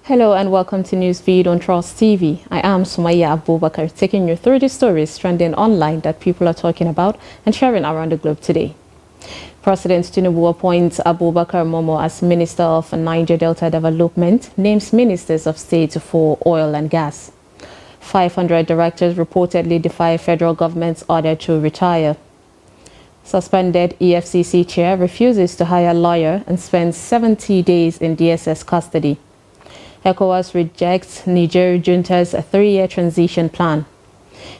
Hello and welcome to Newsfeed on Trust TV. I am Sumaya Abubakar, taking you through the stories trending online that people are talking about and sharing around the globe today. President Tinubu appoints Abubakar Momoh as Minister of Niger Delta Development, names Ministers of State for Oil and Gas. 500 directors reportedly defy federal government's order to retire. Suspended EFCC chair refuses to hire lawyer and spends 70 days in DSS custody. Ecowas rejects Niger Junta's 3-year transition plan.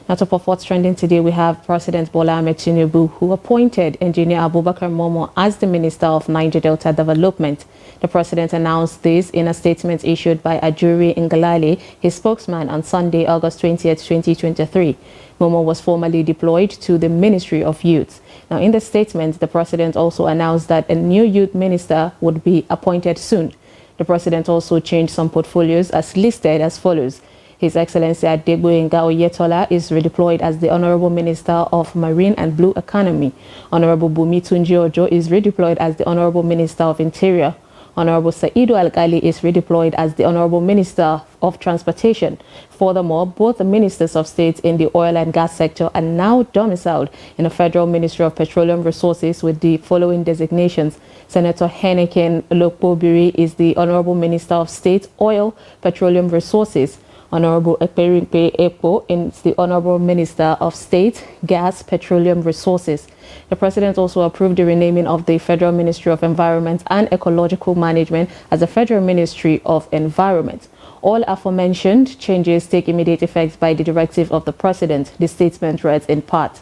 Now, top of what's trending today, we have President Bola Ahmed Tinubu, who appointed Engineer Abubakar Momoh as the Minister of Niger Delta Development. The president announced this in a statement issued by Ajuri Ngalale, his spokesman, on Sunday, August 20th, 2023. Momoh was formally deployed to the Ministry of Youth. Now, in the statement, the president also announced that a new youth minister would be appointed soon. The president also changed some portfolios as listed as follows. His Excellency Adegboyega Oyetola is redeployed as the Honorable Minister of Marine and Blue Economy. Honorable Bumi Tunji Ojo is redeployed as the Honorable Minister of Interior. Honorable Saidu Alkali is redeployed as the Honorable Minister of Transportation. Furthermore, both the Ministers of State in the oil and gas sector are now domiciled in the Federal Ministry of Petroleum Resources with the following designations. Senator Henneken Lokpobiri is the Honorable Minister of State, Oil, Petroleum Resources. Honorable Ekperimpe Epo is the Honorable Minister of State, Gas, Petroleum Resources. The President also approved the renaming of the Federal Ministry of Environment and Ecological Management as the Federal Ministry of Environment. All aforementioned changes take immediate effect by the directive of the President, the statement read in part.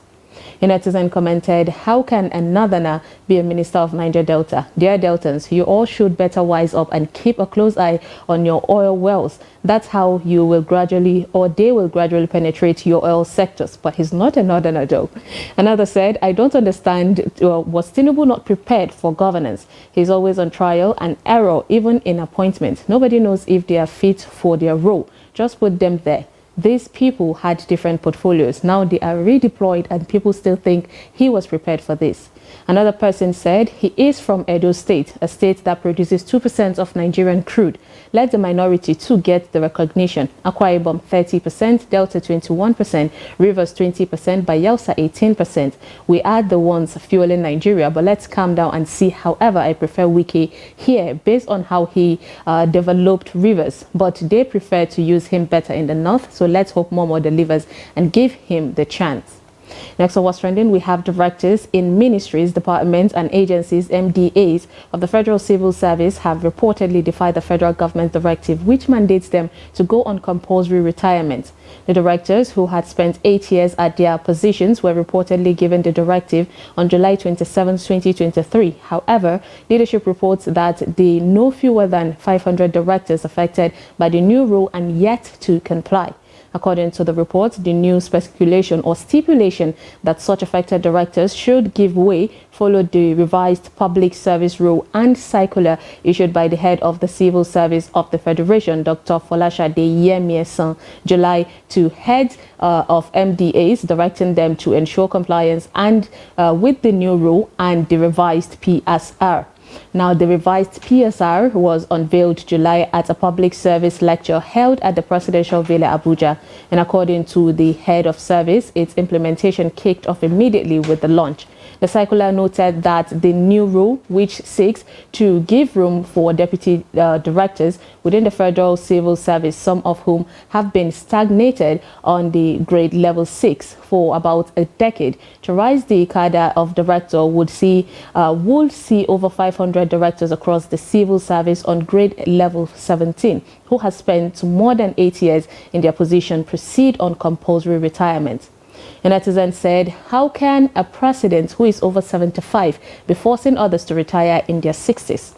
A netizen commented, "How can a northerner be a minister of Niger Delta? Dear Deltans, you all should better wise up and keep a close eye on your oil wells. That's how you will gradually, or they will gradually penetrate your oil sectors." But he's not a northerner though. Another said, "I don't understand, was Tinubu not prepared for governance? He's always on trial and error, even in appointment. Nobody knows if they are fit for their role. Just put them there. These people had different portfolios. Now they are redeployed and people still think he was prepared for this." Another person said, "He is from Edo State, a state that produces 2% of Nigerian crude. Let the minority too get the recognition. Akwa Ibom 30%, Delta 21%, Rivers 20%, Bayelsa 18%. We are the ones fueling Nigeria, but let's calm down and see. However, I prefer Wike here based on how he developed Rivers, but they prefer to use him better in the north, so let's hope Momoh delivers and give him the chance." Next on what's trending, we have directors in ministries, departments and agencies, MDAs, of the Federal Civil Service have reportedly defied the federal government directive which mandates them to go on compulsory retirement. The directors, who had spent 8 years at their positions, were reportedly given the directive on July 27, 2023. However, leadership reports that the no fewer than 500 directors affected by the new rule and yet to comply. According to the report, the new speculation or stipulation that such affected directors should give way followed the revised public service rule and circular issued by the head of the Civil Service of the Federation, Dr. Folashade Yemiesan, July, to heads of MDAs, directing them to ensure compliance and with the new rule and the revised PSR. Now, the revised PSR was unveiled July at a public service lecture held at the Presidential Villa, Abuja. And according to the head of service, its implementation kicked off immediately with the launch. The circular noted that the new rule, which seeks to give room for deputy directors within the Federal Civil Service, some of whom have been stagnated on the grade level 6 for about a decade, to rise the cadre of director would see over 500 directors across the civil service on grade level 17 who has spent more than 8 years in their position proceed on compulsory retirement. A netizen said, "How can a president who is over 75 be forcing others to retire in their 60s?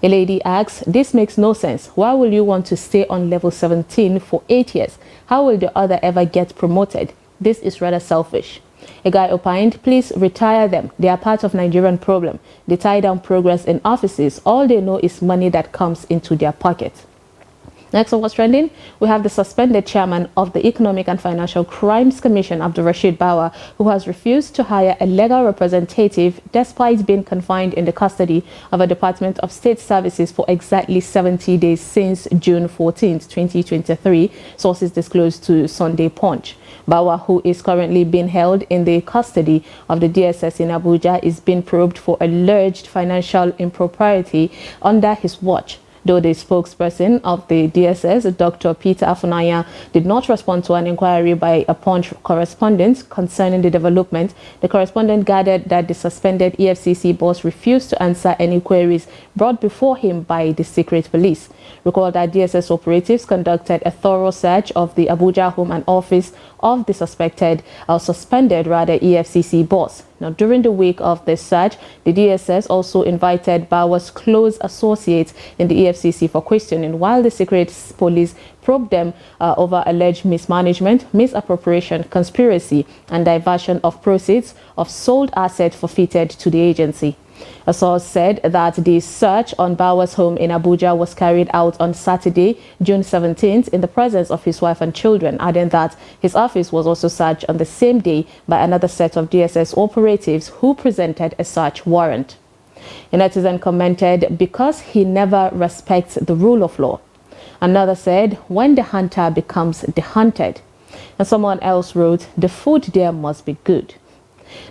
A lady asks, "This makes no sense. Why will you want to stay on level 17 for 8 years? How will the other ever get promoted? This is rather selfish." A guy opined, "Please retire them. They are part of Nigerian problem. They tie down progress in offices. All they know is money that comes into their pocket." Next on What's Trending, we have the suspended chairman of the Economic and Financial Crimes Commission, Abdulrasheed Bawa, who has refused to hire a legal representative despite being confined in the custody of a Department of State Services for exactly 70 days since June 14, 2023, sources disclosed to Sunday Punch. Bawa, who is currently being held in the custody of the DSS in Abuja, is being probed for alleged financial impropriety under his watch. Though the spokesperson of the DSS, Dr. Peter Afunanya, did not respond to an inquiry by a Punch correspondent concerning the development, the correspondent gathered that the suspended EFCC boss refused to answer any queries brought before him by the secret police. Recall that DSS operatives conducted a thorough search of the Abuja home and office of the suspended EFCC boss. Now, during the week of the search, the DSS also invited Bawa's close associates in the EFCC for questioning, while the secret police probed them over alleged mismanagement, misappropriation, conspiracy, and diversion of proceeds of sold assets forfeited to the agency. A source said that the search on Bawa's home in Abuja was carried out on Saturday, June 17th, in the presence of his wife and children, adding that his office was also searched on the same day by another set of DSS operatives who presented a search warrant. A netizen commented, "Because he never respects the rule of law." Another said, "When the hunter becomes the hunted." And someone else wrote, "The food there must be good."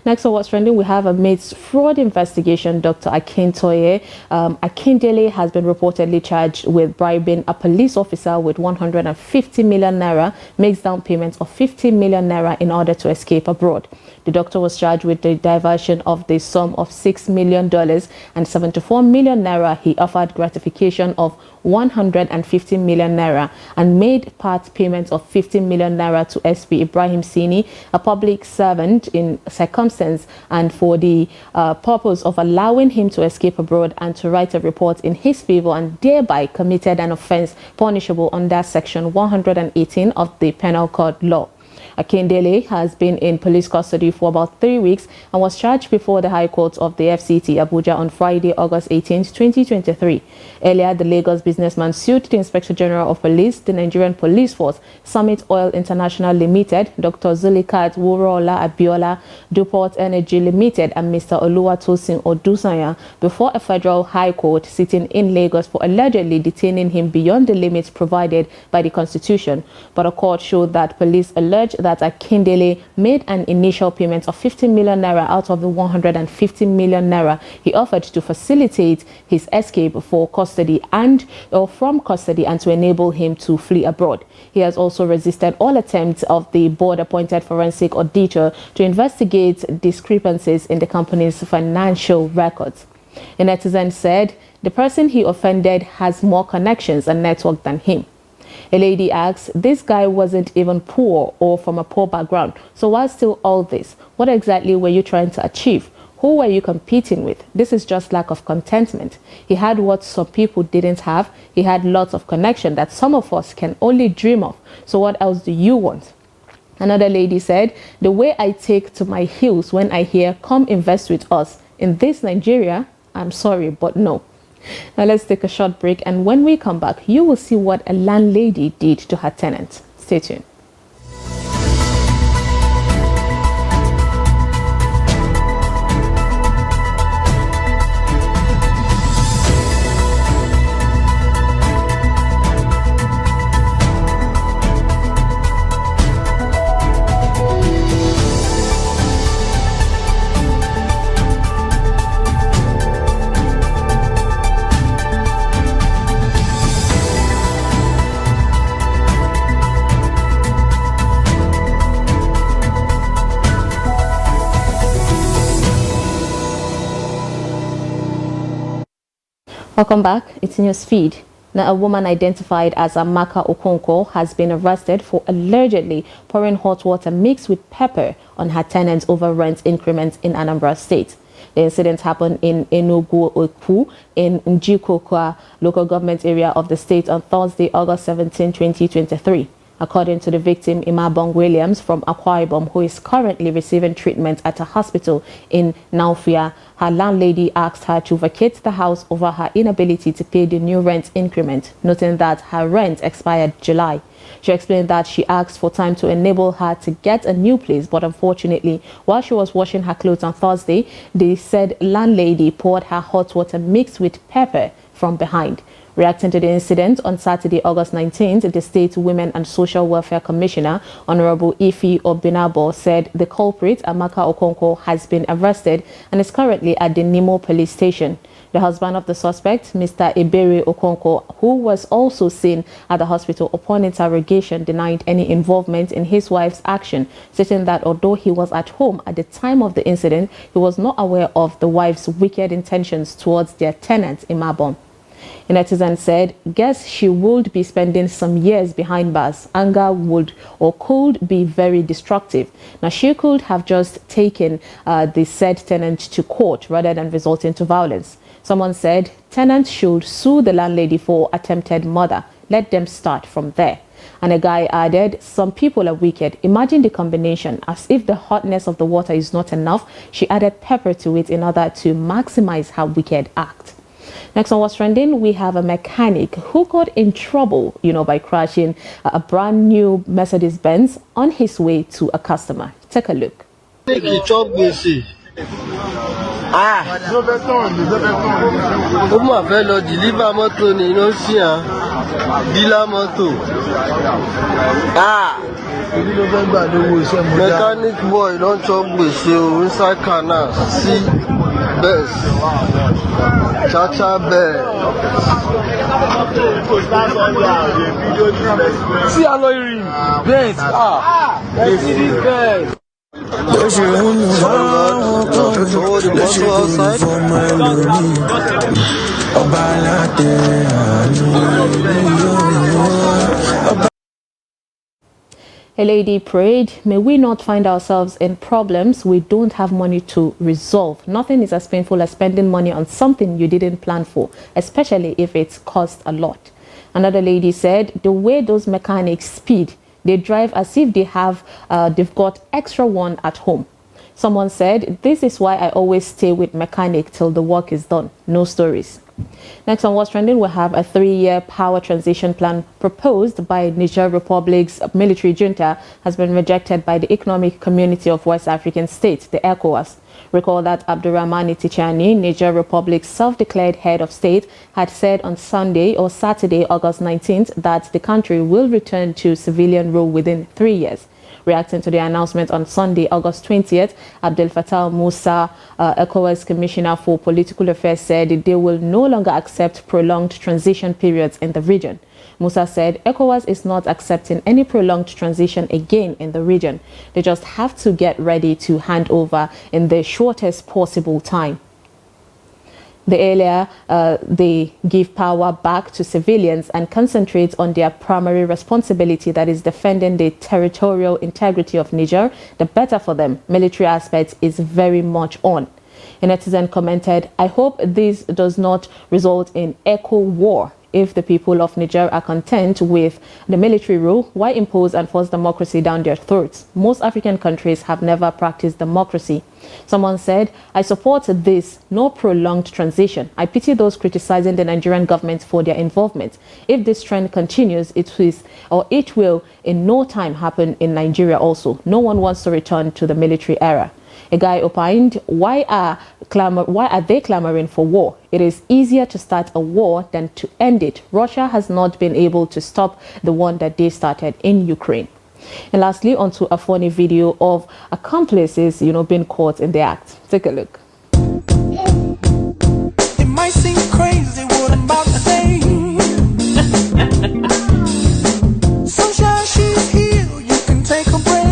Next on What's Trending, we have amidst fraud investigation, Dr. Akintoye. Akindele has been reportedly charged with bribing a police officer with 150 million naira, makes down payments of 50 million naira in order to escape abroad. The doctor was charged with the diversion of the sum of $6 million and 74 million naira. He offered gratification of 150 million naira and made part payments of 50 million naira to SP Ibrahim Sini, a public servant in circumstance, and for the purpose of allowing him to escape abroad and to write a report in his favor, and thereby committed an offense punishable under section 118 of the Penal Code law. Akindele has been in police custody for about 3 weeks and was charged before the High Court of the FCT Abuja on Friday, August 18, 2023. Earlier, the Lagos businessman sued the Inspector General of Police, the Nigerian Police Force, Summit Oil International Limited, Dr. Zulikat Wurola Abiola, Duport Energy Limited, and Mr. Oluwatosin Odusanya before a federal high court sitting in Lagos for allegedly detaining him beyond the limits provided by the Constitution. But a court showed that police alleged that Akindele made an initial payment of 50 million naira out of the 150 million naira he offered to facilitate his escape for custody from custody and to enable him to flee abroad. He has also resisted all attempts of the board-appointed forensic auditor to investigate discrepancies in the company's financial records. A netizen said the person he offended has more connections and network than him. A lady asks, "This guy wasn't even poor or from a poor background, so why still all this? What exactly were you trying to achieve? Who were you competing with? This is just lack of contentment. He had what some people didn't have. He had lots of connection that some of us can only dream of. So what else do you want?" Another lady said, "The way I take to my heels when I hear, 'Come invest with us' in this Nigeria, I'm sorry, but no." Now let's take a short break, and when we come back, you will see what a landlady did to her tenant. Stay tuned. Welcome back. It's News Feed. Now, a woman identified as Amaka Okonkwo has been arrested for allegedly pouring hot water mixed with pepper on her tenants over rent increments in Anambra State. The incident happened in Okonkwo in Njikokwa local government area of the state on Thursday, August 17, 2023. According to the victim, Imabong Williams from Akwa Ibom, who is currently receiving treatment at a hospital in Naufia, her landlady asked her to vacate the house over her inability to pay the new rent increment, noting that her rent expired July. She explained that she asked for time to enable her to get a new place, but unfortunately, while she was washing her clothes on Thursday, the said landlady poured her hot water mixed with pepper from behind. Reacting to the incident on Saturday, August 19th, the State Women and Social Welfare Commissioner, Honorable Ifi Obinabo, said the culprit, Amaka Okonkwo, has been arrested and is currently at the Nimo police station. The husband of the suspect, Mr. Ebere Okonkwo, who was also seen at the hospital upon interrogation, denied any involvement in his wife's action, stating that although he was at home at the time of the incident, he was not aware of the wife's wicked intentions towards their tenant, Imabong. A netizen said, guess she would be spending some years behind bars. Anger would or could be very destructive. Now, she could have just taken the said tenant to court rather than resorting to violence. Someone said, tenant should sue the landlady for attempted murder. Let them start from there. And a guy added, some people are wicked. Imagine the combination. As if the hotness of the water is not enough, she added pepper to it in order to maximize her wicked act. Next on What's Trending, we have a mechanic who got in trouble, by crashing a brand new Mercedes Benz on his way to a customer. Take a look. Mechanic boy don't chop with you inside canal. See Benz, Chacha Benz. See alloy ring, Benz. Mercedes Benz. A lady prayed, may we not find ourselves in problems we don't have money to resolve. Nothing is as painful as spending money on something you didn't plan for, especially if it's cost a lot. Another lady said, the way those mechanics speed, they drive as if they've got extra one at home. Someone said, this is why I always stay with mechanic till the work is done. No stories. Next on What's Trending, we have a 3-year power transition plan proposed by Niger Republic's military junta has been rejected by the Economic Community of West African States, the Ecowas. Recall that Abdurrahman Tichani, Niger Republic's self-declared head of state, had said on Sunday or Saturday, August 19th, that the country will return to civilian rule within 3 years. Reacting to the announcement on Sunday, August 20th, Abdel Fattah Musa, Ecowas Commissioner for Political Affairs, said they will no longer accept prolonged transition periods in the region. Musa said Ecowas is not accepting any prolonged transition again in the region. They just have to get ready to hand over in the shortest possible time. The earlier they give power back to civilians and concentrate on their primary responsibility, that is defending the territorial integrity of Niger, the better for them. Military aspect is very much on. A netizen commented, I hope this does not result in echo war. If the people of Niger are content with the military rule, why impose and force democracy down their throats? Most African countries have never practiced democracy. Someone said, I support this, no prolonged transition. I pity those criticizing the Nigerian government for their involvement. If this trend continues, it will in no time happen in Nigeria also. No one wants to return to the military era. A guy opined, why are they clamoring for war? It is easier to start a war than to end it. Russia has not been able to stop the one that they started in Ukraine. And lastly, onto a funny video of accomplices, being caught in the act. Take a look. It might seem crazy what I'm about to say. Sunshine, she's here. You can take a break.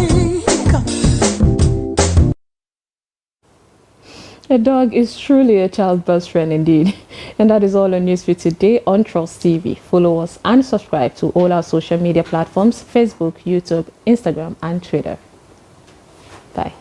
A dog is truly a child's best friend indeed. And that is all on Newsfeed today on Trust TV. Follow us and subscribe to all our social media platforms: Facebook, YouTube, Instagram, and Twitter. Bye.